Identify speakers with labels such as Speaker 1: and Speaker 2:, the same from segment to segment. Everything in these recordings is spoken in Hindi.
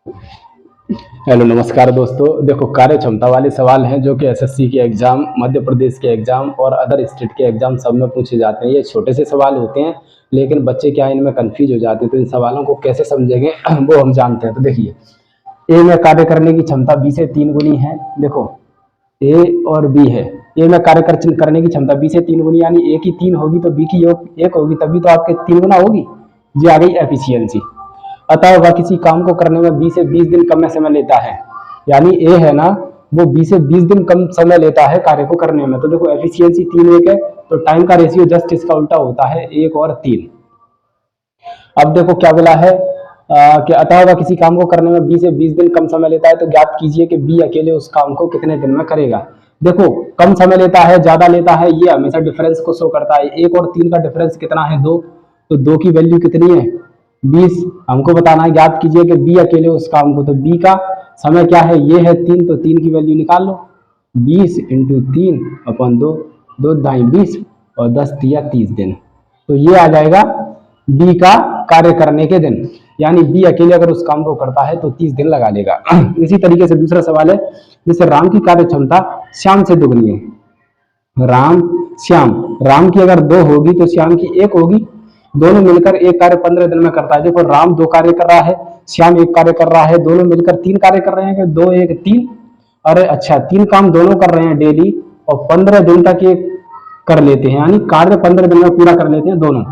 Speaker 1: हेलो नमस्कार दोस्तों। देखो, कार्य क्षमता वाले सवाल हैं जो कि एसएससी के एग्जाम, मध्य प्रदेश के एग्जाम और अदर स्टेट के एग्जाम सब में पूछे जाते हैं। ये छोटे से सवाल होते हैं लेकिन बच्चे क्या इनमें कंफ्यूज हो जाते हैं, तो इन सवालों को कैसे समझेंगे वो हम जानते हैं। तो देखिए, ए में कार्य करने की क्षमता बी से 3 गुनी है। देखो, ए और बी है। ए में कार्य करने की क्षमता बी से 3 गुनी, यानी ए की 3 होगी तो बी की 1 होगी, तभी तो आपके 3 गुना होगी। ये आ गई एफिशिएंसी। अतः वह किसी काम को करने में 20 से 20 दिन कम समय लेता है। यानी ए है ना, वो 20 से 20 दिन कम समय लेता है कार्य को करने में। तो देखो, एफिशिएंसी 3 1 है, तो टाइम का रेशियो जस्ट इसका उल्टा होता है, 1 और 3। अब देखो क्या बोला है कि अतः वह किसी काम को करने में 20 से 20 दिन कम समय लेता है, तो ज्ञात कीजिए कि बी अकेले उस काम को कितने दिन में करेगा। देखो, कम समय लेता है, ज्यादा लेता है, ये हमेशा डिफरेंस को शो करता है। 1 और 3 का डिफरेंस कितना है? 2। तो 2 की वैल्यू कितनी है? 20। हमको बताना है, ज्ञात कीजिए कि बी अकेले उस काम को। तो बी का समय क्या है? ये है 3, तो 3 की वैल्यू निकाल लो। 20 इंटू 3 अपन 2, 2 ढाई 20 और 10 दिया 30 दिन। तो ये आ जाएगा बी का कार्य करने के दिन। यानी बी अकेले अगर उस काम को करता है तो 30 दिन लगा लेगा। इसी तरीके से दूसरा सवाल है, जैसे राम की कार्य क्षमता श्याम से दुगनी है। राम श्याम, राम की अगर 2 होगी तो श्याम की 1 होगी। दोनों मिलकर एक कार्य 15 दिन में करता है। देखो, राम 2 कार्य कर रहा है, श्याम 1 कार्य कर रहा है, दोनों मिलकर 3 कार्य कर रहे हैं। 2 1 3। अरे अच्छा, 3 काम दोनों कर रहे हैं डेली और 15 दिन तक ये कर लेते हैं, यानी कार्य 15 दिन में पूरा कर लेते हैं दोनों।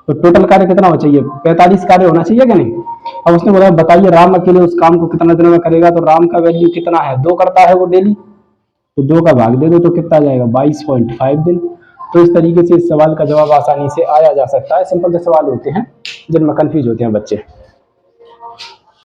Speaker 1: तो टोटल कार्य कितना होना चाहिए? 45 कार्य होना चाहिए क्या नहीं? अब उसने बोला बताइए राम अकेले उस काम को कितना दिन में करेगा। तो राम का वैल्यू कितना है? 2 करता है वो डेली, तो 2 का भाग दे दो तो कितना आ जाएगा? 22.5 दिन। तो इस तरीके से इस सवाल का जवाब आसानी से आया जा सकता है। सिंपल से सवाल होते हैं जिनमें कंफ्यूज होते हैं बच्चे।